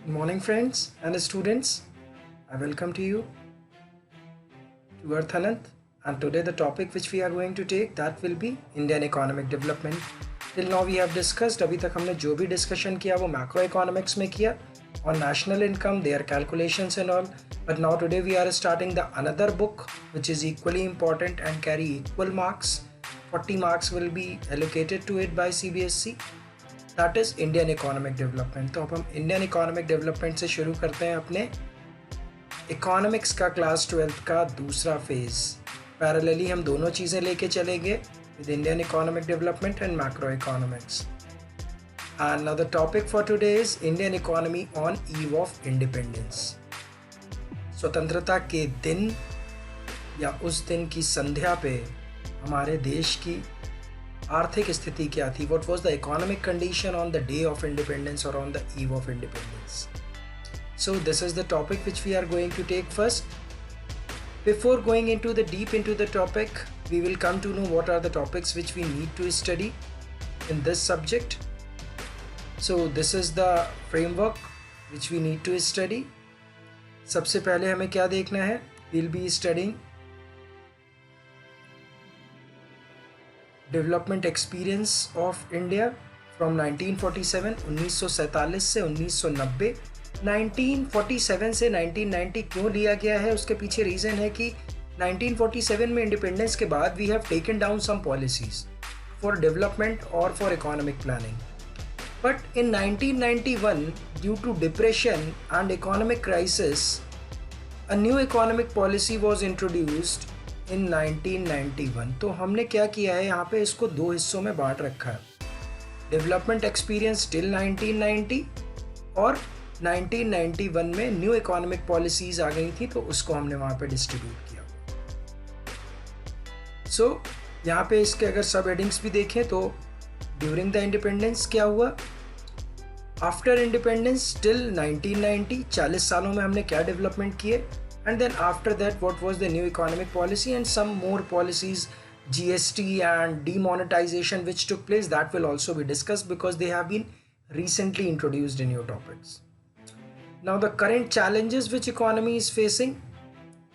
Good morning, friends and students. I welcome to you to Earth Anant. And today the topic which we are going to take that will be Indian economic development. Till now we have discussed अभी तक हमने जो भी discussion किया वो macro economics में किया on national income, their calculations and all. But now today we are starting the another book which is equally important and carry equal marks. 40 marks will be allocated to it by CBSE. That is Indian economic development. तो अब हम Indian economic development से शुरू करते हैं अपने economics का class 12th का दूसरा फेज़। पैरेलली हम दोनों चीज़ें लेके चलेंगे with Indian economic development and macro economics. And now the topic for today is Indian economy on eve of independence. स्वतंत्रता के दिन या उस दिन की संध्या पे हमारे देश की आर्थिक स्थिति क्या थी, what was the economic condition on the day of independence or on the eve of independence. So this is the topic which we are going to take first. Before going into the topic, we will come to know what are the topics which we need to study in this subject. So this is the framework which we need to study. सबसे पहले हमें क्या देखना है, we'll be studying development experience of India from 1947 1947 से 1990। 1947 से 1990 क्यों लिया गया है, उसके पीछे रीज़न है कि 1947 में इंडिपेंडेंस के बाद we have taken down some policies for development और for economic planning, but in 1991 due to depression and economic crisis a new economic policy was introduced in 1991। तो हमने क्या किया है, यहाँ पे इसको दो हिस्सों में बांट रखा है, डेवलपमेंट एक्सपीरियंस टिल 1990 और 1991 में न्यू इकोनॉमिक पॉलिसीज आ गई थी तो उसको हमने वहाँ पे डिस्ट्रीब्यूट किया। सो यहाँ पे इसके अगर सब हेडिंग्स भी देखें तो ड्यूरिंग द इंडिपेंडेंस क्या हुआ, आफ्टर इंडिपेंडेंस टिल 1990 40 सालों में हमने क्या डेवलपमेंट किए, and then after that what was the new economic policy and some more policies, GST and demonetization which took place, that will also be discussed because they have been recently introduced in your topics. Now the current challenges which economy is facing,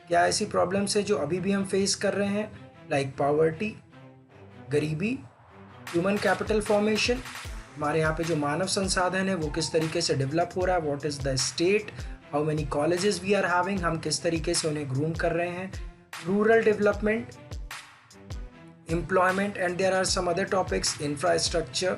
क्या ऐसी problems है जो अभी भी हम face कर रहे हैं, like poverty, गरीबी, human capital formation, हमारे यहाँ पे जो मानव संसाधन है वो किस तरीके से डेवलप हो रहा है, what is the state, how many colleges we are having, हम किस तरीके से उन्हें ग्रूम कर रहे हैं, rural development, employment and there are some other topics, infrastructure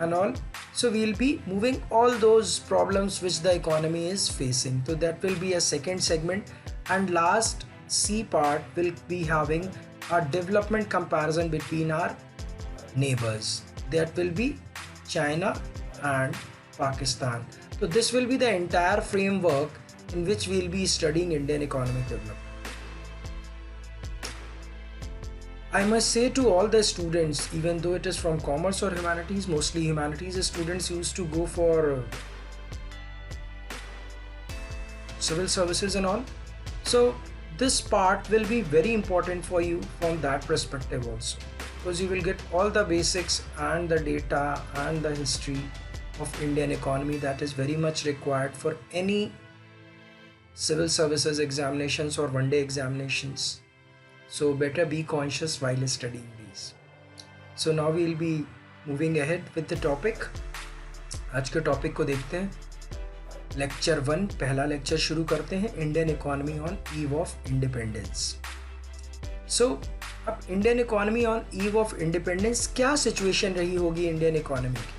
and all. So we'll be moving all those problems which the economy is facing. So that will be a second segment, and last C part will be having a development comparison between our neighbors. That will be China and Pakistan. So this will be the entire framework in which we will be studying Indian economic development. I must say to all the students, even though it is from commerce or humanities, mostly humanities students used to go for civil services and all. So this part will be very important for you from that perspective also, because you will get all the basics and the data and the history of Indian economy that is very much required for any civil services examinations or one day examinations. So better be conscious while studying these. So now we will be moving ahead with the topic. आज के topic को देखते हैं। Lecture 1 पहला lecture शुरू करते हैं, Indian economy on eve of independence. So अब Indian economy on eve of independence, क्या सिचुएशन रही होगी इंडियन इकोनॉमी की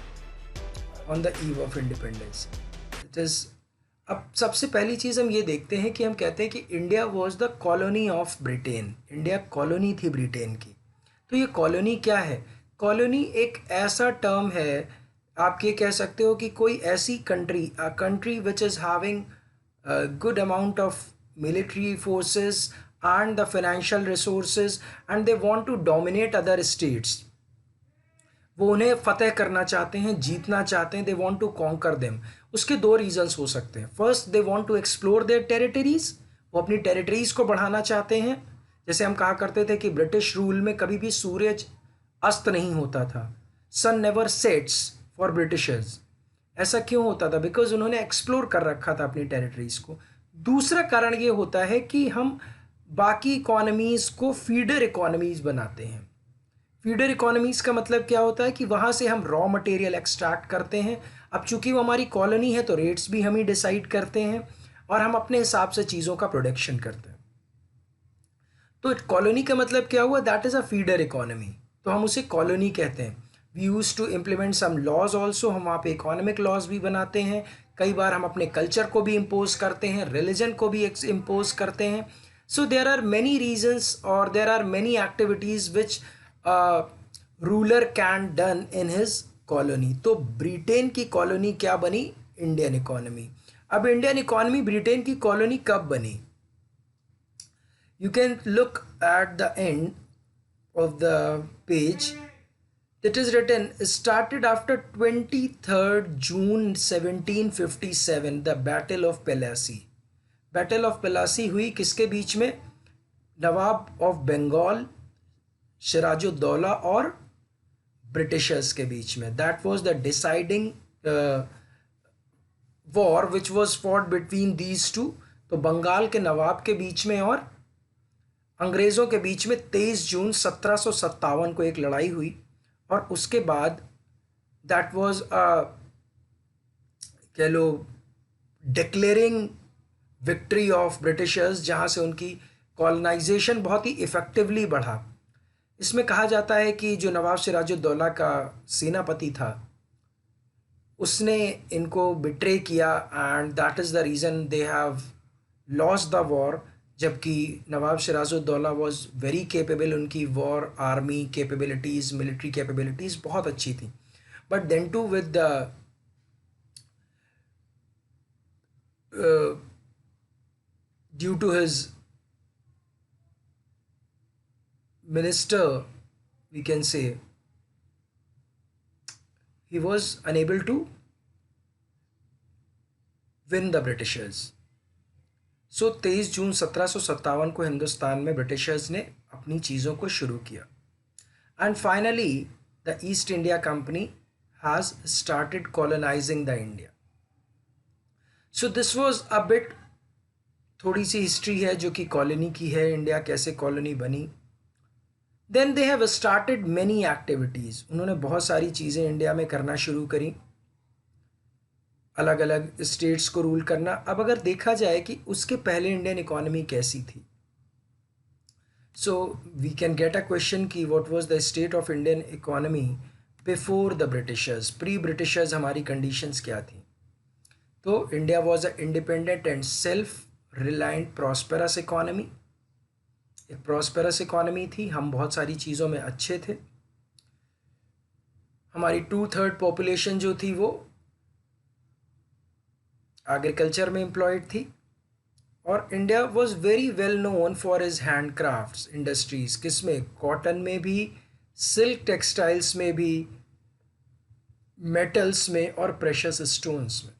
on the eve of independence. It is, अब सबसे पहली चीज़ हम ये देखते हैं कि हम कहते हैं कि India was the colony of Britain, India colony थी ब्रिटेन की। तो ये कॉलोनी क्या है, कॉलोनी एक ऐसा टर्म है, आप ये कह सकते हो कि कोई ऐसी country, a country which is having good amount of military forces and the financial resources and they want to dominate other states. वो उन्हें फतेह करना चाहते हैं, जीतना चाहते हैं, they want to conquer them. उसके दो रीजंस हो सकते हैं। First, they want to explore their territories, वो अपनी टेरिटरीज को बढ़ाना चाहते हैं। जैसे हम कहा करते थे कि ब्रिटिश रूल में कभी भी सूरज अस्त नहीं होता था, sun never sets for Britishers, ऐसा क्यों होता था? बिकॉज उन्होंने एक्सप्लोर कर रखा था अपनी टेरिटरीज को। दूसरा कारण ये होता है कि हम बाकी इकोनॉमीज को फीडर इकोनॉमीज बनाते हैं। फीडर इकोनॉमीज का मतलब क्या होता है कि वहाँ से हम रॉ मटेरियल एक्सट्रैक्ट करते हैं। अब चूंकि वो हमारी कॉलोनी है तो रेट्स भी हम ही डिसाइड करते हैं और हम अपने हिसाब से चीज़ों का प्रोडक्शन करते हैं। तो कॉलोनी का मतलब क्या हुआ? That is a feeder economy, तो हम उसे कॉलोनी कहते हैं। We use to implement some laws also, हम वहाँ पे इकोनॉमिक लॉज भी बनाते हैं। कई बार हम अपने कल्चर को भी इम्पोज करते हैं, रिलीजन को भी इम्पोज करते हैं। So there are many reasons और there are many activities which ruler can done in his colony. तो ब्रिटेन की कॉलोनी क्या बनी? Indian economy. अब इंडियन इकोनॉमी ब्रिटेन की कॉलोनी कब बनी? You can look at the end of the page. It is written, started after 23rd June 1757, the Battle of Plassey. Battle of Plassey हुई किसके बीच में? नवाब ऑफ बंगाल सिराजुद्दौला और ब्रिटिशर्स के बीच में। That was the deciding war which was fought between these two. तो बंगाल के नवाब के बीच में और अंग्रेज़ों के बीच में 23 जून 1757 को एक लड़ाई हुई और उसके बाद दैट वाज कह लो डिक्लेयरिंग विक्ट्री ऑफ ब्रिटिशर्स, जहाँ से उनकी कॉलोनाइजेशन बहुत ही इफ़ेक्टिवली बढ़ा। इसमें कहा जाता है कि जो नवाब सिराजुद्दौला का सेनापति था उसने इनको बिट्रे किया and that is the reason they have lost the war. जबकि Nawab Sirajuddaula was very capable, उनकी war army capabilities, military capabilities बहुत अच्छी थी। But then to with the due to his minister, we can say, he was unable to win the Britishers. सो 23 जून 1757 को हिंदुस्तान में Britishers ने अपनी चीज़ों को शुरू किया and finally the east India company has started colonising the India. So this was a bit, थोड़ी सी history है जो कि कॉलोनी की है, इंडिया कैसे कॉलोनी बनी। Then they have started many activities, उन्होंने बहुत सारी चीज़ें इंडिया में करना शुरू करी, अलग अलग स्टेट्स को रूल करना। अब अगर देखा जाए कि उसके पहले इंडियन इकोनॉमी कैसी थी, so we can get a question कि what was the state of Indian economy before the Britishers, pre Britishers हमारी कंडीशंस क्या थी। तो India was a independent and self reliant prosperous economy, एक प्रॉस्पेरस इकोनॉमी थी, हम बहुत सारी चीज़ों में अच्छे थे। हमारी 2/3 पॉपुलेशन जो थी वो एग्रीकल्चर में एम्प्लॉयड थी और India was very well known for his handcrafts industries, किसमें? कॉटन में भी, सिल्क टेक्सटाइल्स में भी, मेटल्स में और प्रेशस स्टोन्स में।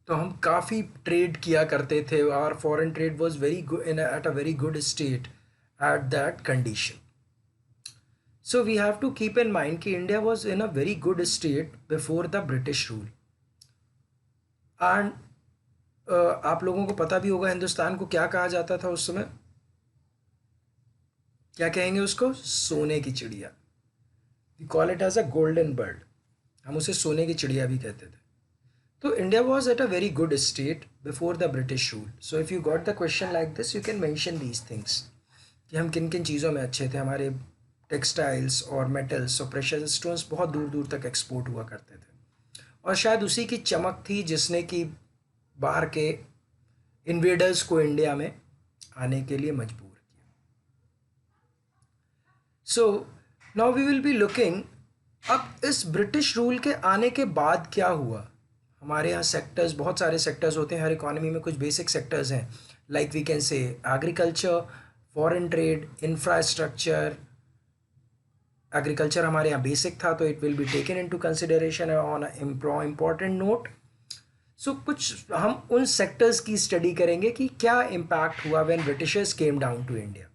तो हम काफ़ी ट्रेड किया करते थे और foreign trade was very good at a very good state at that condition. So we have to keep in mind कि India was in a very good state before the British rule. And आप लोगों को पता भी होगा हिंदुस्तान को क्या कहा जाता था उस समय? क्या कहेंगे उसको? सोने की चिड़िया। We call it as a golden bird, हम उसे सोने की चिड़िया भी कहते थे। तो India was at a very good state before the British rule. So if you got the question like this, you can mention these things कि हम किन किन चीज़ों में अच्छे थे। हमारे टेक्सटाइल्स और मेटल्स और प्रेशस स्टोन्स बहुत दूर दूर तक एक्सपोर्ट हुआ करते थे और शायद उसी की चमक थी जिसने कि बाहर के इन्वेडर्स को इंडिया में आने के लिए मजबूर किया। So now we will be looking, अब इस ब्रिटिश रूल के आने के बाद क्या हुआ। हमारे यहाँ सेक्टर्स, बहुत सारे सेक्टर्स होते हैं हर इकोनॉमी में, कुछ बेसिक सेक्टर्स हैं like we can say agriculture, foreign trade, infrastructure. Agriculture हमारे यहाँ बेसिक था तो it will be taken into consideration on important note. So कुछ हम उन सेक्टर्स की स्टडी करेंगे कि क्या इम्पैक्ट हुआ when Britishers came down to India.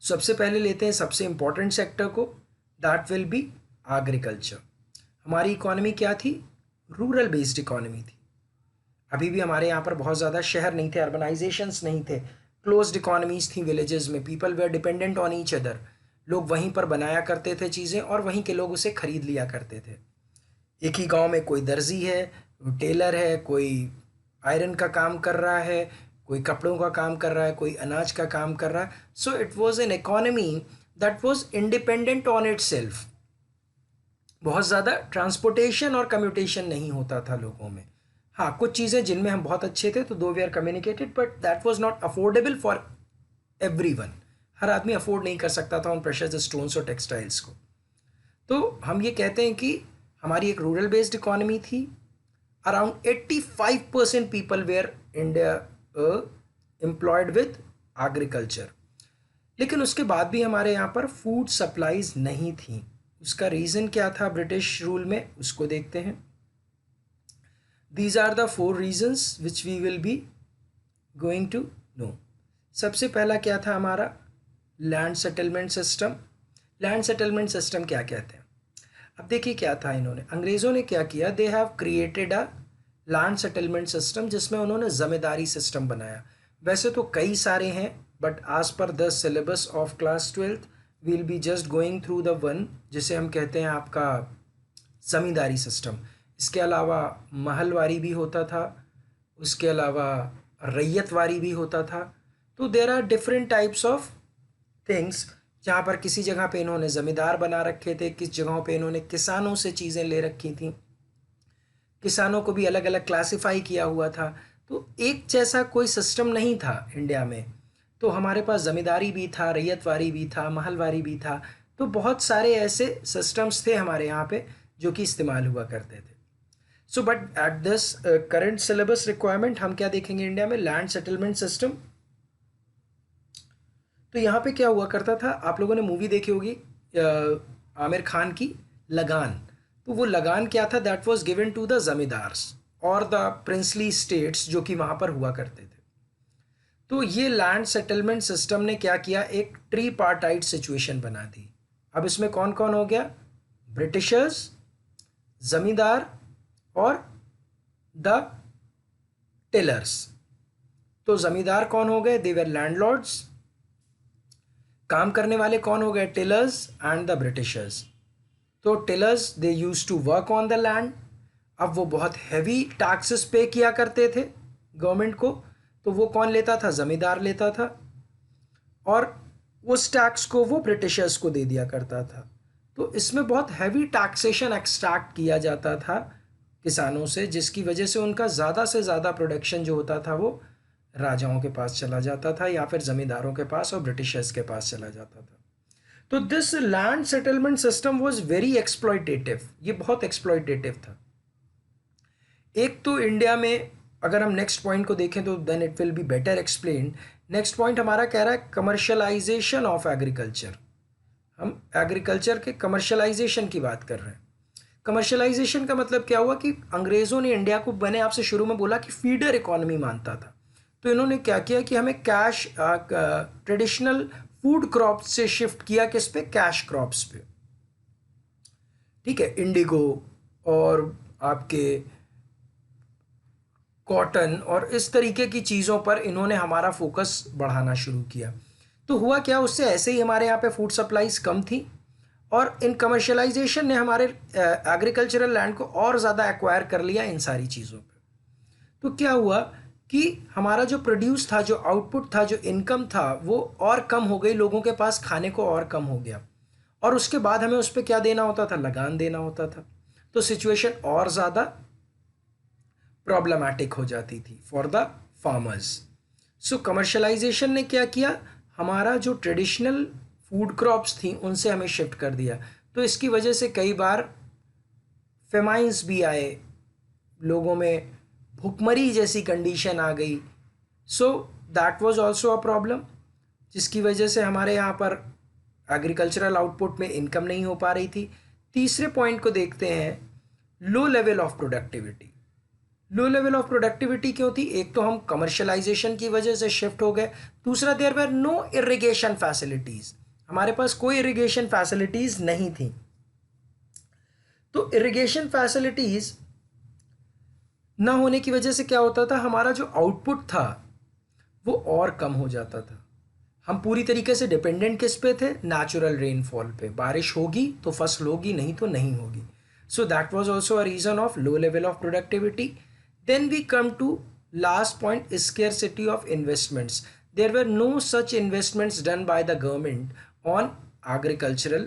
सबसे पहले लेते हैं सबसे इम्पॉर्टेंट सेक्टर को, दैट विल बी एग्रीकल्चर। हमारी इकोनॉमी क्या थी? रूरल बेस्ड इकोनॉमी थी। अभी भी हमारे यहाँ पर बहुत ज़्यादा शहर नहीं थे, अर्बनाइजेशंस नहीं थे, क्लोज्ड इकोनॉमीज थी विलेजेस में, people were dependent on each other. लोग वहीं पर बनाया करते थे चीज़ें और वहीं के लोग उसे खरीद लिया करते थे। एक ही गांव में कोई दर्जी है, टेलर है, कोई आयरन का काम कर रहा है, कोई कपड़ों का काम कर रहा है, कोई अनाज का काम कर रहा है। So it was an economy that was independent on it self. बहुत ज़्यादा ट्रांसपोर्टेशन और कम्यूटेशन नहीं होता था लोगों में। हाँ, कुछ चीज़ें जिनमें हम बहुत अच्छे थे तो दो we are communicated, but that was not affordable for everyone. हर आदमी अफोर्ड नहीं कर सकता था उन प्रेशर्स स्टोन्स और टेक्सटाइल्स को। तो हम ये कहते हैं कि हमारी एक रूरल बेस्ड इकोनॉमी थी। Around 85% people were India employed with agriculture. लेकिन उसके बाद भी हमारे यहाँ पर फूड सप्लाईज नहीं थी। उसका रीज़न क्या था ब्रिटिश रूल में, उसको देखते हैं। These are the 4 reasons which we will be going to know. सबसे पहला क्या था हमारा? Land settlement system. Land settlement system क्या कहते हैं? अब देखिए क्या था, इन्होंने, अंग्रेज़ों ने क्या किया, they have created a land settlement system, जिसमें उन्होंने ज़मींदारी सिस्टम बनाया। वैसे तो कई सारे हैं, बट आज पर the syllabus of class 12th will be just going through the one, जिसे हम कहते हैं आपका ज़मींदारी सिस्टम। इसके अलावा महलवारी भी होता था, उसके अलावा रैयतवारी भी होता था। तो there are different types of things, जहाँ पर किसी जगह पे इन्होंने ज़मींदार बना रखे थे, किस जगहों पे इन्होंने किसानों से चीज़ें ले रखी थी, किसानों को भी अलग अलग क्लासिफाई किया हुआ था। तो एक जैसा कोई सिस्टम नहीं था इंडिया में। तो हमारे पास ज़मींदारी भी था, रैयतवारी भी था, महलवारी भी था। तो बहुत सारे ऐसे सिस्टम्स थे हमारे यहाँ पे जो कि इस्तेमाल हुआ करते थे। So but at this current syllabus requirement हम क्या देखेंगे इंडिया में? Land settlement system. तो यहाँ पे क्या हुआ करता था, आप लोगों ने मूवी देखी होगी आमिर खान की लगान। तो वो लगान क्या था? That was given to the zamindars और द प्रिंसली स्टेट्स जो कि वहाँ पर हुआ करते थे। तो ये लैंड सेटलमेंट सिस्टम ने क्या किया, एक ट्री पार्टाइट सिचुएशन बना दी। अब इसमें कौन कौन हो गया? ब्रिटिशर्स, जमींदार और द टिलर्स। तो जमींदार कौन हो गए? They were landlords. काम करने वाले कौन हो गए? Tillers and the Britishers. तो tillers they use to work on the land. अब वो बहुत हैवी टैक्सेस पे किया करते थे गवर्नमेंट को। तो वो कौन लेता था? ज़मींदार लेता था, और उस टैक्स को वो ब्रिटिशर्स को दे दिया करता था। तो इसमें बहुत हैवी टैक्सेशन एक्सट्रैक्ट किया जाता था किसानों से, जिसकी वजह से उनका ज़्यादा से ज़्यादा प्रोडक्शन जो होता था वो राजाओं के पास चला जाता था, या फिर ज़मींदारों के पास और ब्रिटिशर्स के पास चला जाता था। तो this land settlement system was very exploitative. ये बहुत एक्सप्लॉयटेटिव था। एक तो इंडिया में, अगर हम नेक्स्ट पॉइंट को देखें तो then it will be better explain. Next point हमारा कह रहा है कमर्शलाइजेशन ऑफ एग्रीकल्चर। हम एग्रीकल्चर के कमर्शलाइजेशन की बात कर रहे हैं। कमर्शलाइजेशन का मतलब क्या हुआ कि अंग्रेज़ों ने इंडिया को, मैंने आपसे शुरू में बोला कि फीडर इकोनॉमी मानता था। तो इन्होंने क्या किया कि हमें कैश ट्रेडिशनल फूड क्रॉप से शिफ्ट किया, किस पे? कैश क्रॉप्स पे। ठीक है, इंडिगो और आपके कॉटन और इस तरीके की चीज़ों पर इन्होंने हमारा फोकस बढ़ाना शुरू किया। तो हुआ क्या, उससे ऐसे ही हमारे यहाँ पे फूड सप्लाईज कम थी, और इन कमर्शलाइजेशन ने हमारे एग्रीकल्चरल लैंड को और ज़्यादा एक्वायर कर लिया इन सारी चीज़ों पे। तो क्या हुआ कि हमारा जो प्रोड्यूस था, जो आउटपुट था, जो इनकम था, वो और कम हो गई, लोगों के पास खाने को और कम हो गया, और उसके बाद हमें उस पर क्या देना होता था? लगान देना होता था। तो सिचुएशन और ज़्यादा प्रॉब्लमैटिक हो जाती थी for the farmers. So commercialisation ने क्या किया, हमारा जो ट्रेडिशनल फूड क्रॉप्स थी उनसे हमें शिफ्ट कर दिया। तो इसकी वजह से कई बार फेमाइंस भी आए, लोगों में भुखमरी जैसी कंडीशन आ गई। सो that was also a problem, जिसकी वजह से हमारे यहाँ पर एग्रीकल्चरल आउटपुट में इनकम नहीं हो पा रही थी। तीसरे पॉइंट को देखते हैं, लो level of productivity. Low level of productivity क्यों थी? एक तो हम कमर्शलाइजेशन की वजह से शिफ्ट हो गए, दूसरा there were no irrigation facilities. हमारे पास कोई इरिगेशन फैसिलिटीज़ नहीं थी। तो इरिगेशन फैसिलिटीज ना होने की वजह से क्या होता था, हमारा जो आउटपुट था वो और कम हो जाता था। हम पूरी तरीके से डिपेंडेंट किस पे थे, नेचुरल रेनफॉल पे। बारिश होगी तो फसल होगी, नहीं तो नहीं होगी। So that was also a reason of low level of productivity. Then we come to last point, scarcity of investments. There were no such investments done by the government on agricultural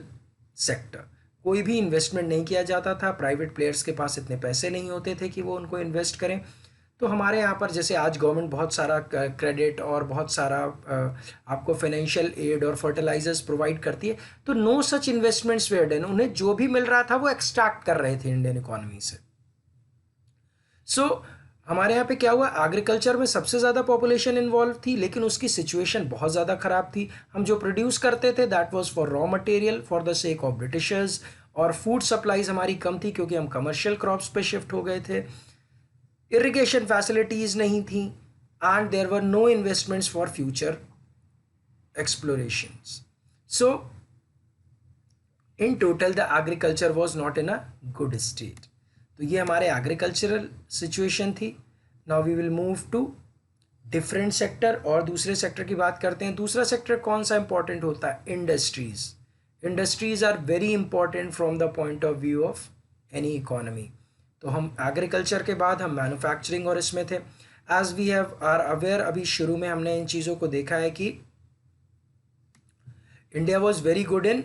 sector. कोई भी investment नहीं किया जाता था, private players के पास इतने पैसे नहीं होते थे कि वो उनको इन्वेस्ट करें। तो हमारे यहाँ पर जैसे आज गवर्नमेंट बहुत सारा क्रेडिट और बहुत सारा आपको फाइनेंशियल एड और फर्टिलाइजर्स प्रोवाइड करती है, तो no such investments were done. उन्हें जो भी मिल रहा था वो एक्सट्रैक्ट कर रहे थे इंडियन इकोनॉमी से। सो हमारे यहाँ पे क्या हुआ, एग्रीकल्चर में सबसे ज़्यादा पॉपुलेशन इन्वॉल्व थी, लेकिन उसकी सिचुएशन बहुत ज़्यादा ख़राब थी। हम जो प्रोड्यूस करते थे that was for raw material for the sake of Britishers, और फूड सप्लाईज हमारी कम थी क्योंकि हम कमर्शियल क्रॉप्स पे शिफ्ट हो गए थे। इरिगेशन फैसिलिटीज़ नहीं थी, and there were no investments for future explorations. So in total the agriculture was not in a good state. तो ये हमारे एग्रीकल्चरल सिचुएशन थी। Now we will move to different sector, और दूसरे सेक्टर की बात करते हैं। दूसरा सेक्टर कौन सा इंपॉर्टेंट होता है, industries. Industries are very important from the point of view of any economy. तो हम एग्रीकल्चर के बाद हम मैन्युफैक्चरिंग और इसमें थे। As we have are aware, अभी शुरू में हमने इन चीज़ों को देखा है कि India was very good in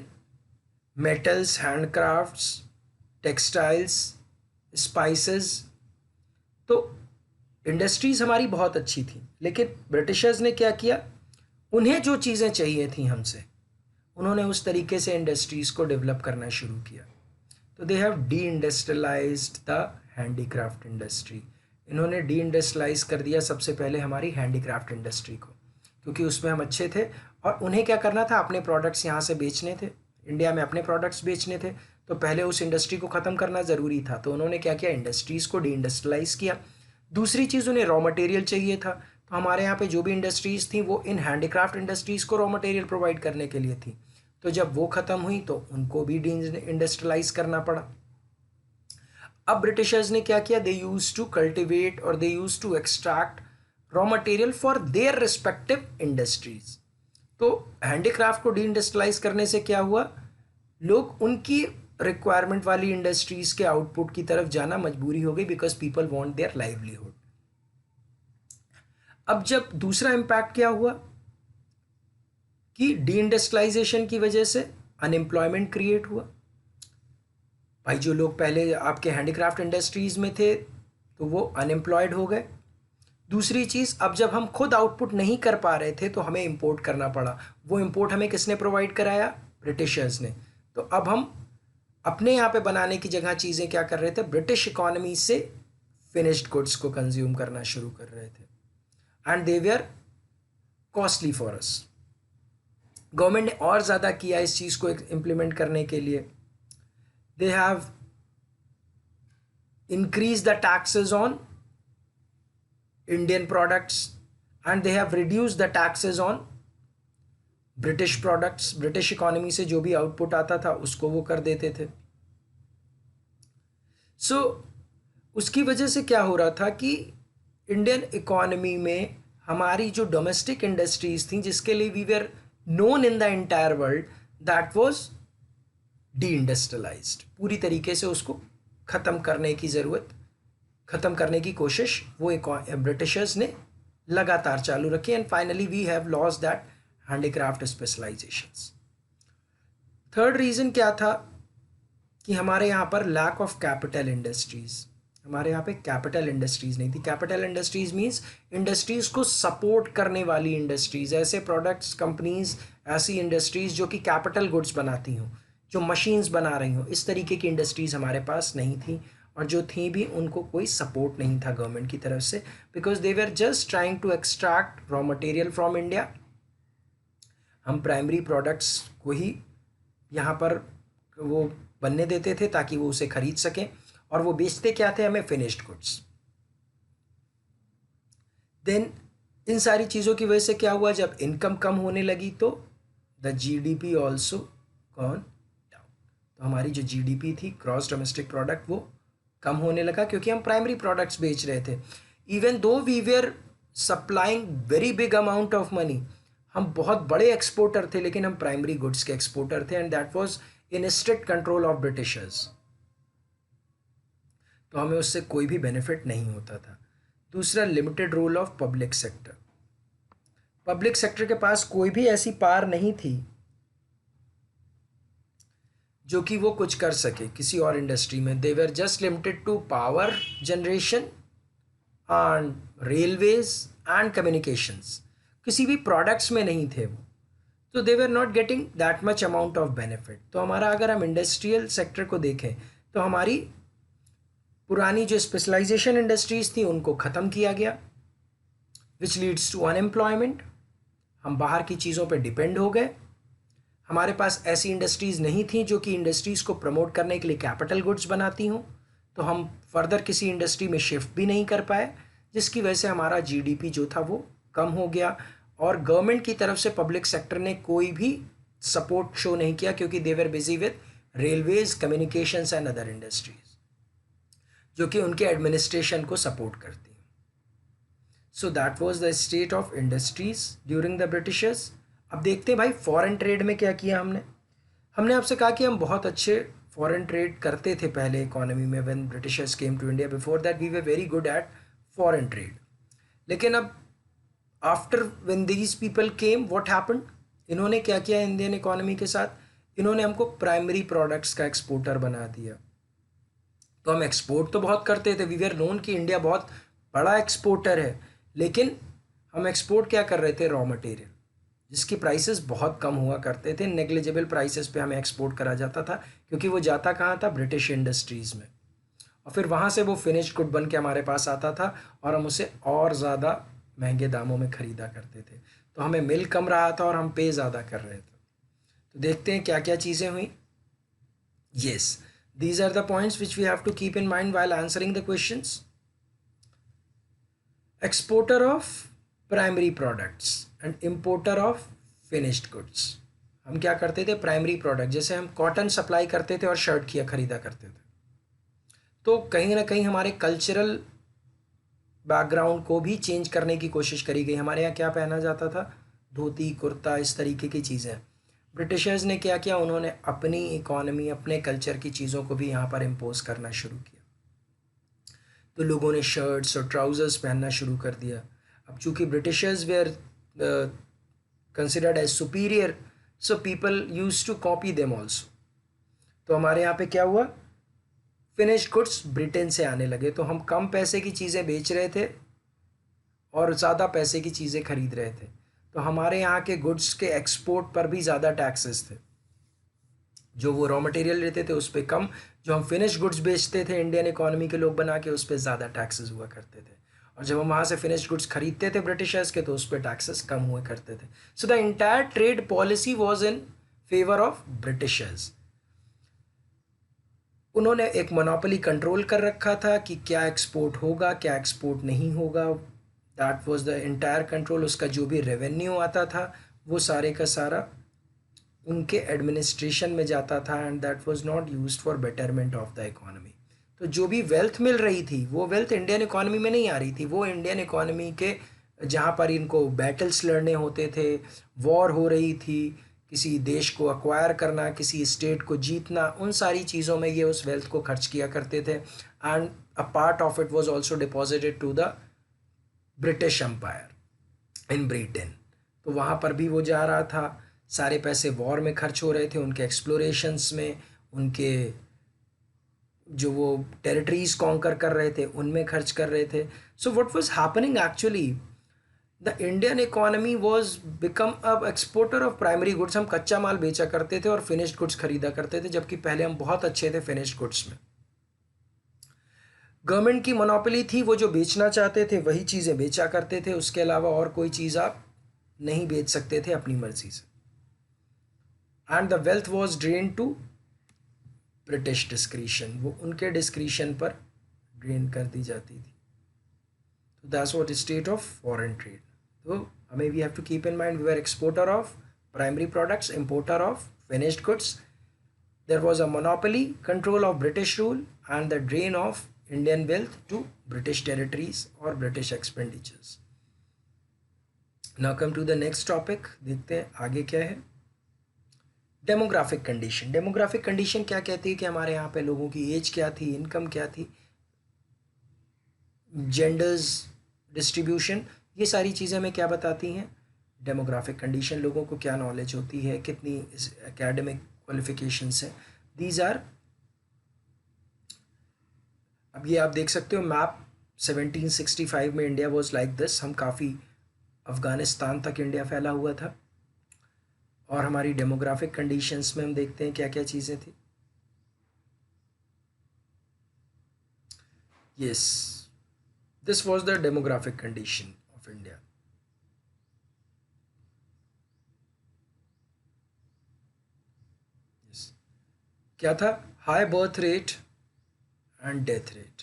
metals, handcrafts, textiles, spices. तो इंडस्ट्रीज़ हमारी बहुत अच्छी थी, लेकिन ब्रिटिशर्स ने क्या किया, उन्हें जो चीज़ें चाहिए थी हमसे, उन्होंने उस तरीके से इंडस्ट्रीज़ को डेवलप करना शुरू किया। तो they have D industrialised the handicraft industry. इन्होंने डी इंडस्ट्रियलाइज कर दिया सबसे पहले हमारी हैंडीक्राफ्ट इंडस्ट्री को, क्योंकि उसमें हम अच्छे थे और उन्हें क्या करना था, अपने प्रोडक्ट्स यहाँ से बेचने थे, इंडिया में अपने प्रोडक्ट्स बेचने थे। तो पहले उस इंडस्ट्री को ख़त्म करना ज़रूरी था, तो उन्होंने क्या किया, इंडस्ट्रीज़ को डी इंडस्ट्रियलाइज किया। दूसरी चीज़, उन्हें रॉ मटेरियल चाहिए था। तो हमारे यहाँ पे जो भी इंडस्ट्रीज़ थी वो इन हैंडीक्राफ्ट इंडस्ट्रीज़ को रॉ मटेरियल प्रोवाइड करने के लिए थी। तो जब वो ख़त्म हुई तो उनको भी डी इंडस्ट्रियलाइज करना पड़ा। अब ब्रिटिशर्स ने क्या किया, दे यूज टू कल्टिवेट और they use to extract raw material for their respective industries. तो हैंडीक्राफ्ट को डी इंडस्ट्रियलाइज करने से क्या हुआ, लोग उनकी रिक्वायरमेंट वाली इंडस्ट्रीज के आउटपुट की तरफ जाना मजबूरी हो गई, because people want their livelihood. अब जब दूसरा इम्पैक्ट क्या हुआ कि डी इंडस्ट्रियलाइजेशन की वजह से अनएम्प्लॉयमेंट क्रिएट हुआ। भाई जो लोग पहले आपके हैंडीक्राफ्ट इंडस्ट्रीज़ में थे तो वो अनएम्प्लॉयड हो गए। दूसरी चीज़, अब जब हम खुद आउटपुट नहीं कर पा रहे थे तो हमें इंपोर्ट करना पड़ा। वो इंपोर्ट हमें किसने प्रोवाइड कराया, ब्रिटिशर्स ने। तो अब हम अपने यहाँ पे बनाने की जगह चीज़ें क्या कर रहे थे, ब्रिटिश इकोनॉमी से फिनिश्ड गुड्स को कंज्यूम करना शुरू कर रहे थे, and they were costly for us. Government ने और ज़्यादा किया इस चीज़ को इम्प्लीमेंट करने के लिए। They have increased the taxes on Indian products and they have reduced the taxes on British products. British economy से जो भी आउटपुट आता था उसको वो कर देते थे। So उसकी वजह से क्या हो रहा था कि इंडियन इकोनॉमी में हमारी जो डोमेस्टिक इंडस्ट्रीज थी, जिसके लिए we were known in the entire world, that was deindustrialized. पूरी तरीके से उसको ख़त्म करने की ज़रूरत, ख़त्म करने की कोशिश वो ब्रिटिशर्स ने लगातार चालू रखी, and finally we have lost that handicraft specializations. Third reason क्या था कि हमारे यहाँ पर लैक ऑफ कैपिटल इंडस्ट्रीज़। हमारे यहाँ पे कैपिटल इंडस्ट्रीज़ नहीं थी। कैपिटल इंडस्ट्रीज़ मीन्स इंडस्ट्रीज़ को सपोर्ट करने वाली इंडस्ट्रीज़, ऐसे प्रोडक्ट्स, कंपनीज़, ऐसी इंडस्ट्रीज़ जो कि कैपिटल गुड्स बनाती हों, जो मशीन्स बना रही हों, इस तरीके की इंडस्ट्रीज़ हमारे पास नहीं थी। और जो थी भी उनको कोई सपोर्ट नहीं था गवर्नमेंट की तरफ से, because they were just trying to extract raw material from India. हम प्राइमरी प्रोडक्ट्स को ही यहाँ पर वो बनने देते थे ताकि वो उसे खरीद सकें, और वो बेचते क्या थे, हमें फिनिश्ड गुड्स। देन इन सारी चीज़ों की वजह से क्या हुआ, जब इनकम कम होने लगी तो the GDP also gone down. तो हमारी जो जीडीपी थी, ग्रॉस डोमेस्टिक प्रोडक्ट, वो कम होने लगा क्योंकि हम प्राइमरी प्रोडक्ट्स बेच रहे थे। Even though we were supplying very big amount of money, हम बहुत बड़े एक्सपोर्टर थे, लेकिन हम प्राइमरी गुड्स के एक्सपोर्टर थे, and that was in strict control of Britishers. तो हमें उससे कोई भी बेनिफिट नहीं होता था। दूसरा, limited role of public sector. Public sector के पास कोई भी ऐसी पावर नहीं थी जो कि वो कुछ कर सके किसी और इंडस्ट्री में। They were just limited to power generation and railways and communications. किसी भी प्रोडक्ट्स में नहीं थे वो, तो they were not getting that much amount of benefit. तो हमारा, अगर हम इंडस्ट्रियल सेक्टर को देखें, तो हमारी पुरानी जो स्पेशलाइजेशन इंडस्ट्रीज थी उनको ख़त्म किया गया, विच लीड्स टू अनएम्प्लॉयमेंट। हम बाहर की चीज़ों पे डिपेंड हो गए। हमारे पास ऐसी इंडस्ट्रीज़ नहीं थी जो कि इंडस्ट्रीज़ को प्रमोट करने के लिए कैपिटल गुड्स बनाती हों, तो हम फर्दर किसी इंडस्ट्री में शिफ्ट भी नहीं कर पाए, जिसकी वजह से हमारा जीडीपी जो था वो कम हो गया। और गवर्नमेंट की तरफ से पब्लिक सेक्टर ने कोई भी सपोर्ट शो नहीं किया, क्योंकि they were busy with railways, communications and other industries जो कि उनके एडमिनिस्ट्रेशन को सपोर्ट करती हैं। So that was the state of industries during the Britishers. अब देखते हैं भाई फॉरेन ट्रेड में क्या किया हमने। हमने आपसे कहा कि हम बहुत अच्छे फॉरेन ट्रेड करते थे पहले इकोनॉमी में, when Britishers came to India. Before that we were very good at foreign trade. लेकिन अब after when these people came, what happened, इन्होंने क्या किया इंडियन इकोनॉमी के साथ, इन्होंने हमको प्राइमरी प्रोडक्ट्स का एक्सपोर्टर बना दिया। तो हम एक्सपोर्ट तो बहुत करते थे, वी वर नोन कि इंडिया बहुत बड़ा एक्सपोर्टर है, लेकिन हम एक्सपोर्ट क्या कर रहे थे, रॉ मटेरियल, जिसकी प्राइसेस बहुत कम हुआ करते थे। नेग्लिजिबल प्राइसेस पे हमें एक्सपोर्ट करा जाता था, क्योंकि वो जाता कहाँ था, ब्रिटिश इंडस्ट्रीज़ में, और फिर वहाँ से वो फिनिश्ड गुड बन के हमारे पास आता था और हम उसे और ज़्यादा महंगे दामों में ख़रीदा करते थे। तो हमें मिल कम रहा था और हम पे ज़्यादा कर रहे थे। तो देखते हैं क्या क्या चीज़ें हुई। Yes, these are the points which we have to keep in mind while answering the questions. Exporter of primary products and importer of finished goods. हम क्या करते थे, प्राइमरी प्रोडक्ट, जैसे हम कॉटन सप्लाई करते थे और शर्ट किया खरीदा करते थे, तो कहीं ना कहीं हमारे कल्चरल बैकग्राउंड को भी चेंज करने की कोशिश करी गई। हमारे यहाँ क्या पहना जाता था, धोती कुर्ता, इस तरीके की चीज़ें। ब्रिटिशर्स ने क्या किया, उन्होंने अपनी इकोनॉमी, अपने कल्चर की चीज़ों को भी यहाँ पर इम्पोज करना शुरू किया। तो लोगों ने शर्ट्स और ट्राउज़र्स पहनना शुरू कर दिया। अब चूँकि Britishers were considered as superior, so people use to copy them also. तो हमारे यहाँ पे क्या हुआ, फिनिश्ड गुड्स ब्रिटेन से आने लगे। तो हम कम पैसे की चीज़ें बेच रहे थे और ज़्यादा पैसे की चीज़ें खरीद रहे थे। तो हमारे यहाँ के गुड्स के एक्सपोर्ट पर भी ज़्यादा टैक्सेस थे। जो वो रॉ मटेरियल लेते थे उस पर कम, जो हम फिनिश गुड्स बेचते थे इंडियन इकोनॉमी के लोग बना के, उस पर ज़्यादा टैक्सेस हुआ करते थे। और जब हम वहाँ से फिनिश गुड्स खरीदते थे ब्रिटिशर्स के, तो उस पर टैक्सेस कम हुआ करते थे। So the entire trade policy was in favour of Britishers. उन्होंने एक मोनोपोली कंट्रोल कर रखा था कि क्या एक्सपोर्ट होगा, क्या एक्सपोर्ट नहीं होगा। That was the entire control. उसका जो भी रेवेन्यू आता था वो सारे का सारा उनके एडमिनिस्ट्रेशन में जाता था, and that was not used for betterment of the economy. तो जो भी वेल्थ मिल रही थी, वो वेल्थ इंडियन इकोनॉमी में नहीं आ रही थी, वो इंडियन इकोनॉमी के जहाँ पर इनको बैटल्स लड़ने होते थे, वॉर हो रही थी, किसी देश को अक्वायर करना, किसी स्टेट को जीतना, उन सारी चीज़ों में ये उस वेल्थ को खर्च किया करते थे। And a part of it was also deposited to the British empire in Britain. तो वहाँ पर भी वो जा रहा था, सारे पैसे वॉर में खर्च हो रहे थे, उनके एक्सप्लोरेशंस में, उनके जो वो टेरिटरीज कॉन्कर कर रहे थे उनमें खर्च कर रहे थे। सो what was happening actually, the Indian economy was become अब एक्सपोर्टर ऑफ प्राइमरी गुड्स। हम कच्चा माल बेचा करते थे और फिनिश्ड गुड्स खरीदा करते थे, जबकि पहले हम बहुत अच्छे थे फिनिश्ड गुड्स में। गवर्नमेंट की मोनोपोली थी, वो जो बेचना चाहते थे वही चीज़ें बेचा करते थे, उसके अलावा और कोई चीज़ आप नहीं बेच सकते थे अपनी मर्जी से। And the wealth was drain to British discretion, वो उनके डिस्क्रिशन पर ड्रेन कर दी जाती थी। तो that's what state of foreign trade. तो हमें we have to keep in mind we are exporter of primary products, importer of finished goods, There was a monopoly, control of British rule, and the drain of Indian wealth to British territories or British expenditures. Now come to the next topic. देखते हैं आगे क्या है. Demographic condition. Demographic condition क्या कहती है कि हमारे यहाँ पे लोगों की एज क्या थी, इनकम क्या थी, जेंडर्स डिस्ट्रीब्यूशन, ये सारी चीज़ें हमें क्या बताती हैं. डेमोग्राफिक कंडीशन लोगों को क्या नॉलेज होती है, कितनी एकेडमिक क्वालिफिकेशंस हैं, दीज आर. अब ये आप देख सकते हो मैप. 1765 में इंडिया वाज लाइक दिस. हम काफ़ी अफ़गानिस्तान तक इंडिया फैला हुआ था. और हमारी डेमोग्राफिक कंडीशंस में हम देखते हैं क्या क्या चीज़ें थी. Yes, this was the demographic condition of India. क्या था. High birth rate and death rate.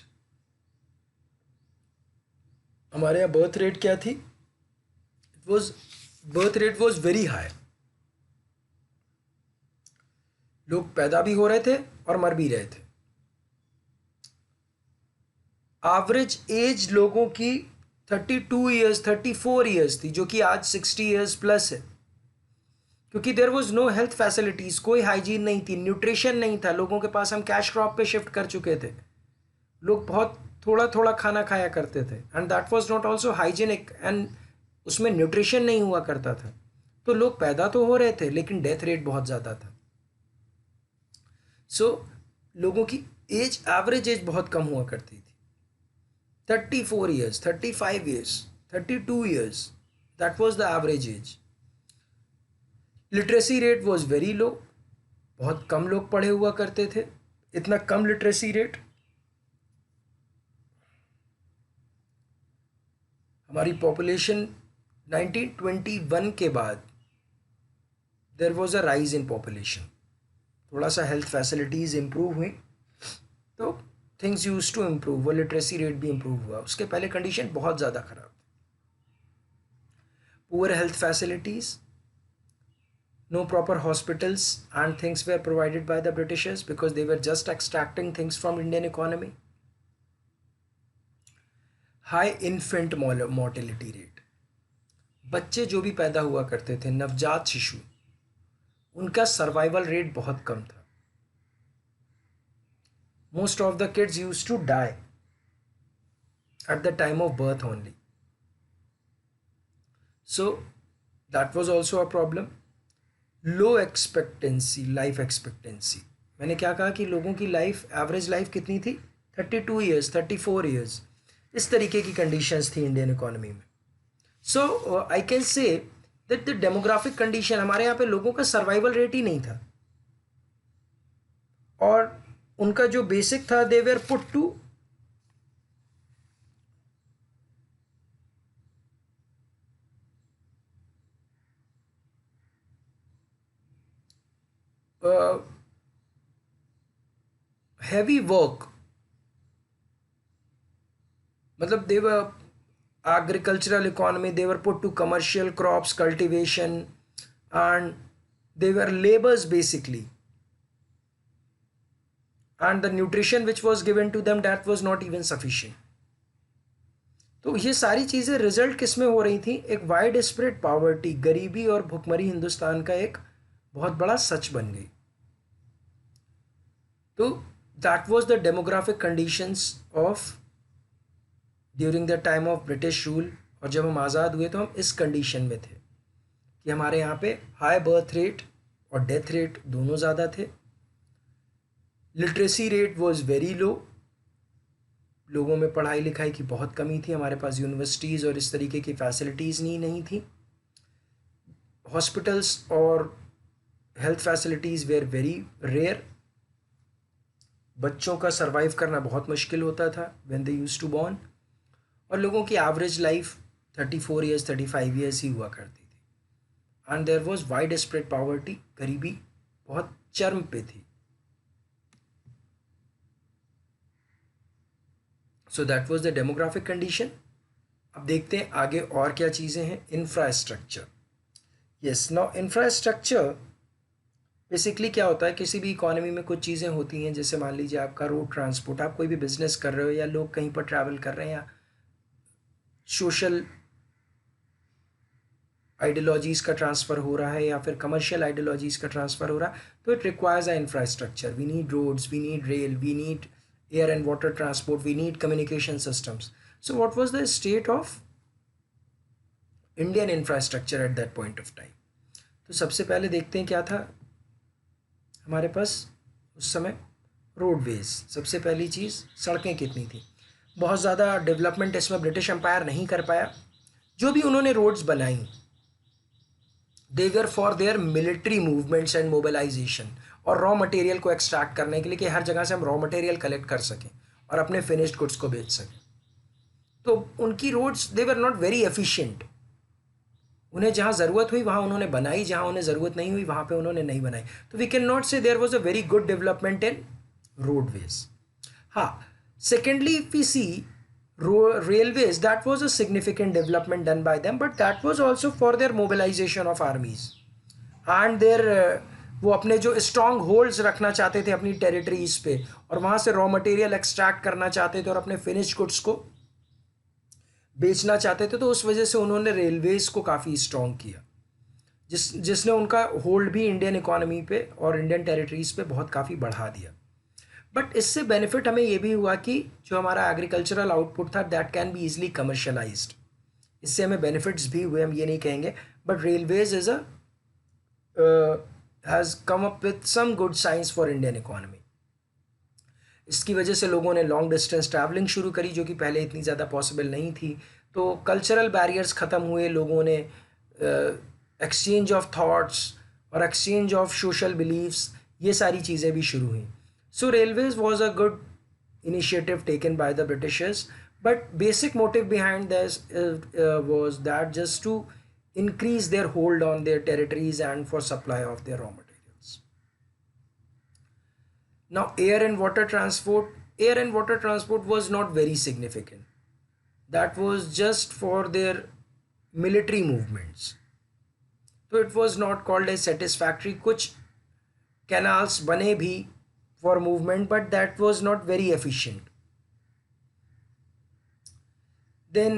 हमारे यहाँ बर्थ रेट क्या थी. Birth rate was very high. लोग पैदा भी हो रहे थे और मर भी रहे थे. एवरेज एज लोगों की 32 ईयर्स 34 ईयर्स थी, जो कि आज 60 ईयर्स प्लस है. क्योंकि there was no health facilities, कोई हाइजीन नहीं थी, न्यूट्रिशन नहीं था लोगों के पास. हम कैश क्रॉप पे शिफ्ट कर चुके थे. लोग बहुत थोड़ा थोड़ा खाना खाया करते थे and that was not also hygienic and उसमें न्यूट्रिशन नहीं हुआ करता था. तो लोग पैदा तो हो रहे थे लेकिन डेथ रेट बहुत ज़्यादा था. सो लोगों की एज, एवरेज एज बहुत कम हुआ करती थी. 34 years 35 years 32 years, that was the average age. Literacy rate was very low. बहुत कम लोग पढ़े हुआ करते थे. इतना कम लिटरेसी रेट. हमारी पॉपुलेशन 1921 के बाद there was a rise in population. थोड़ा सा हेल्थ फैसिलिटीज़ इम्प्रूव हुई तो थिंग्स यूज टू इम्प्रूव. वो लिटरेसी रेट भी इम्प्रूव हुआ. उसके पहले कंडीशन बहुत ज़्यादा ख़राब थी. Poor health facilities, no proper hospitals, and things were provided by the Britishers because they were just extracting things from Indian economy. High infant mortality rate. बच्चे जो भी पैदा हुआ करते थे, नवजात शिशु, उनका सर्वाइवल रेट बहुत कम था. Most of the kids used to die at the time of birth only. So that was also a problem. Low expectancy, life expectancy. मैंने क्या कहा कि लोगों की लाइफ, एवरेज लाइफ कितनी थी. 32 ईयर्स 34 ईयर्स. इस तरीके की कंडीशंस थी इंडियन इकोनॉमी में. So I can say that the demographic condition, हमारे यहाँ पे लोगों का सर्वाइवल रेट ही नहीं था. और उनका जो बेसिक था, they were put to heavy work. मतलब they were agricultural economy, they were put to commercial crops, cultivation, and they were labors basically. And the nutrition which was given to them, that was not even sufficient. तो ये सारी चीज़ें result किस में हो रही थी. एक वाइड स्प्रेड पॉवर्टी, गरीबी और भुखमरी हिंदुस्तान का एक बहुत बड़ा सच बन गई. तो that was the demographic conditions of during the time of British rule. और जब हम आज़ाद हुए तो हम इस कंडीशन में थे कि हमारे यहाँ पे हाई बर्थ रेट और डेथ रेट दोनों ज़्यादा थे. लिटरेसी रेट वाज वेरी लो. लोगों में पढ़ाई लिखाई की बहुत कमी थी. हमारे पास यूनिवर्सिटीज़ और इस तरीके की फैसिलिटीज़ नहीं थी. हॉस्पिटल्स और health facilities were very rare. बच्चों का सर्वाइव करना बहुत मुश्किल होता था when they used to born. और लोगों की एवरेज लाइफ 34 ईयर्स 35 ईयर्स ही हुआ करती थी. And there was wide spread poverty. गरीबी बहुत चरम पे थी. So that was the demographic condition. अब देखते हैं आगे और क्या चीज़ें हैं. Infrastructure. Yes, now infrastructure basically क्या होता है, किसी भी इकोनॉमी में कुछ चीज़ें होती हैं, जैसे मान लीजिए आपका रोड ट्रांसपोर्ट, आप कोई भी बिजनेस कर रहे हो या लोग कहीं पर ट्रैवल कर रहे हैं या सोशल आइडियोलॉजीज़ का ट्रांसफ़र हो रहा है या फिर कमर्शियल आइडियोलॉजीज़ का ट्रांसफ़र हो रहा है, तो it requires a infrastructure. We need roads, we need rail, we need air and water transport, we need communication systems. So what was the state of Indian infrastructure at that point of time? तो सबसे पहले देखते हैं क्या था हमारे पास उस समय. रोडवेज, सबसे पहली चीज़. सड़कें कितनी थी? बहुत ज़्यादा डेवलपमेंट इसमें ब्रिटिश एम्पायर नहीं कर पाया. जो भी उन्होंने रोड्स बनाई, they were for their military movements and mobilisation, और रॉ मटेरियल को एक्सट्रैक्ट करने के लिए कि हर जगह से हम रॉ मटेरियल कलेक्ट कर सकें और अपने फिनिश्ड गुड्स को बेच सकें. तो उनकी roads they were not very efficient. उन्हें जहाँ ज़रूरत हुई वहाँ उन्होंने बनाई, जहाँ उन्हें ज़रूरत नहीं हुई वहाँ पे उन्होंने नहीं बनाई. तो we can not say there was a very good development in roadways. हाँ, secondly if we see railways, that was a significant development done by them, but that was also for their mobilization of armies and their वो अपने जो strong holds रखना चाहते थे अपनी territories पे, और वहाँ से रॉ मटेरियल एक्सट्रैक्ट करना चाहते थे और अपने फिनिश्ड गुड्स को बेचना चाहते थे. तो उस वजह से उन्होंने रेलवेज को काफ़ी स्ट्रॉन्ग किया, जिसने उनका होल्ड भी इंडियन इकोनॉमी पे और इंडियन टेरिटरीज पे बहुत काफ़ी बढ़ा दिया. बट इससे बेनिफिट हमें ये भी हुआ कि जो हमारा एग्रीकल्चरल आउटपुट था that can be easily commercialized. इससे हमें बेनिफिट्स भी हुए, हम ये नहीं कहेंगे. But railways is has come up with some good science for Indian economy. इसकी वजह से लोगों ने लॉन्ग डिस्टेंस ट्रैवलिंग शुरू करी, जो कि पहले इतनी ज़्यादा पॉसिबल नहीं थी. तो कल्चरल बैरियर्स ख़त्म हुए, लोगों ने एक्सचेंज ऑफ थाट्स और एक्सचेंज ऑफ सोशल बिलीव्स, ये सारी चीज़ें भी शुरू हुई. So railways was a good initiative taken by the Britishers, but basic motive behind this was that just to increase their hold on their territories and for supply of their raw materials. Now air and water transport was not very significant. That was just for their military movements. So it was not called as satisfactory. कुछ canals बने भी for movement, but that was not very efficient. Then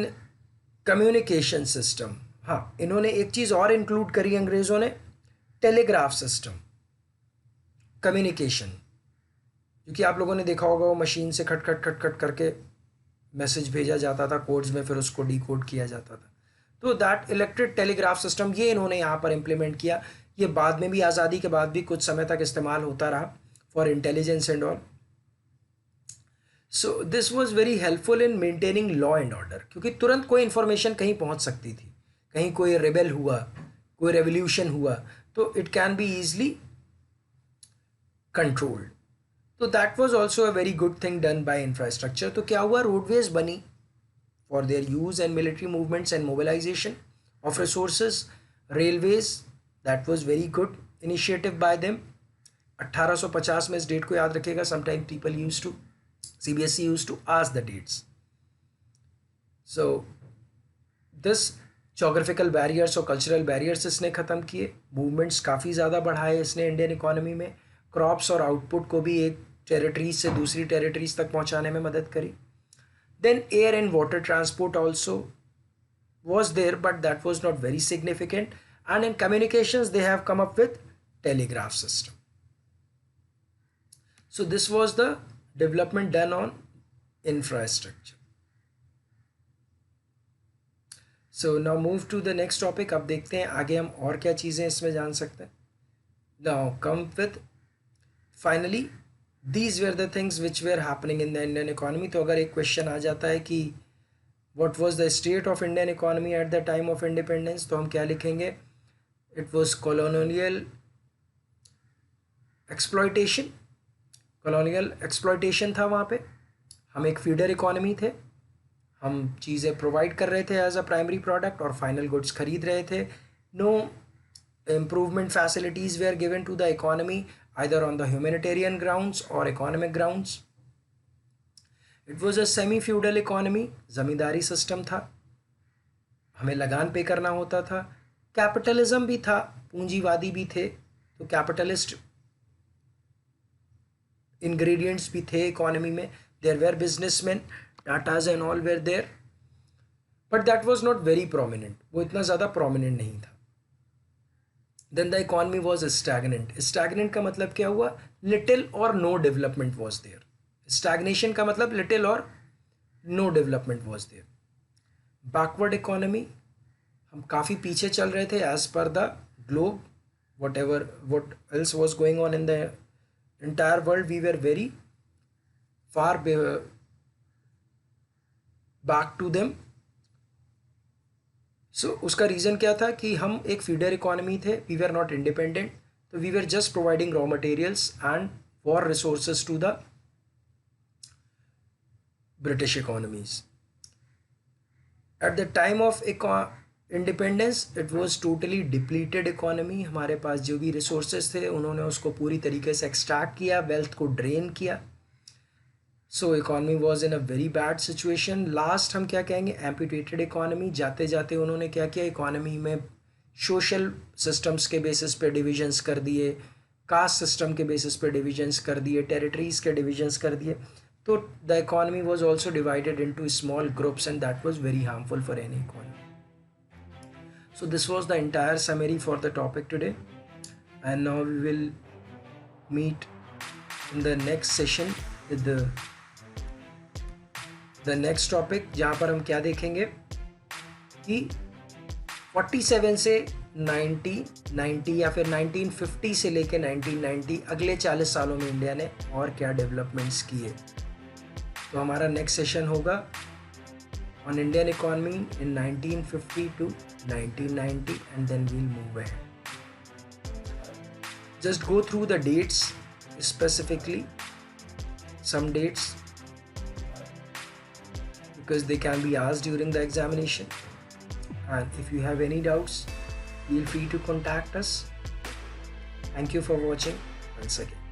communication system. हाँ, इन्होंने एक चीज़ और include करी अंग्रेज़ों ने, टेलीग्राफ सिस्टम, कम्युनिकेशन. क्योंकि आप लोगों ने देखा होगा वो मशीन से खट खट खट खट करके मैसेज भेजा जाता था कोड्स में, फिर उसको डिकोड किया जाता था. तो दैट इलेक्ट्रिक टेलीग्राफ सिस्टम, ये इन्होंने यहाँ पर इम्प्लीमेंट किया. ये बाद में भी, आज़ादी के बाद भी कुछ समय तक इस्तेमाल होता रहा for intelligence and all. So this was very helpful in maintaining law and order, क्योंकि तुरंत कोई इन्फॉर्मेशन कहीं पहुंच सकती थी. कहीं कोई रेबेल हुआ, कोई रेवोल्यूशन हुआ, तो it can be easily controlled. तो that was also a very good thing done by infrastructure. तो क्या हुआ, रोडवेज बनी for their use and military movements and mobilization of resources. Railways, that was very good initiative by them. 1850 में इस date को याद रखिएगा. Sometime people use to, CBSE use to ask the dates. So this geographical barriers और cultural barriers इसने ख़त्म किए. Movements काफ़ी ज़्यादा बढ़ाए इसने इंडियन इकोनॉमी में. क्रॉप्स और आउटपुट को भी एक टेरिटरीज से दूसरी टेरिटरीज तक पहुंचाने में मदद करी. Then air and water transport also was there, but that was not very significant. And in communications they have come up with telegraph system. So this was the development done on infrastructure. So now move to the next topic. अब देखते हैं आगे हम और क्या चीज़ें इसमें जान सकते हैं. Now come with finally these were the things which were happening in the Indian economy. तो अगर एक क्वेश्चन आ जाता है कि what was the state of Indian economy at the time of independence, तो हम क्या लिखेंगे? It was colonial exploitation. Colonial exploitation था वहाँ पे. हम एक फीडर इकोनॉमी थे, हम चीज़ें प्रोवाइड कर रहे थे एज अ प्राइमरी प्रोडक्ट और फाइनल गुड्स खरीद रहे थे. No improvement facilities were given to the economy either on the humanitarian grounds और economic grounds. It was a semi feudal economy. Zamindari system था, हमें लगान पे करना होता था. कैपिटलिज्म भी था, पूंजीवादी भी थे. तो कैपिटलिस्ट ingredients भी थे economy में. There were businessmen, Tatas and all were there, but that was not very prominent. वो इतना ज़्यादा prominent नहीं था. Then the economy was stagnant. Stagnant का मतलब क्या हुआ? Little or no development was there. Stagnation का मतलब little or no development was there. Backward economy, हम काफ़ी पीछे चल रहे थे as per the globe. What else was going on in the entire world, we were very far back to them. So उसका reason क्या था कि हम एक फीडर इकोनॉमी थे, वी वर नॉट इंडिपेंडेंट, तो we were just providing raw materials and war resources to the British economies. At the time of independence it was totally depleted economy. हमारे पास जो भी रिसोर्सेज थे उन्होंने उसको पूरी तरीके से एक्सट्रैक्ट किया, वेल्थ को ड्रेन किया. So economy was in a very bad situation. Last हम क्या कहेंगे? Amputated economy. जाते जाते उन्होंने क्या किया? इकॉनमी में सोशल सिस्टम्स के बेसिस पे डिविजन्स कर दिए, कास्ट सिस्टम के बेसिस पे डिविजन्स कर दिए, टेरिटरीज के डिविजन्स कर दिए. तो the economy was also divided into small groups and that was very harmful for any economy. So this was the entire summary for the topic today, and now we will meet in the next session with the next topic, जहाँ पर हम क्या देखेंगे कि 47 से 1990 या फिर 1950 से लेकर 1990 अगले 40 सालों में इंडिया ने और क्या डेवलपमेंट्स किए. तो हमारा नेक्स्ट सेशन होगा on Indian economy in 1950 to 1990, and then we'll move ahead. Just go through the dates specifically, some dates, because they can be asked during the examination. And if you have any doubts, feel free to contact us. Thank you for watching once again.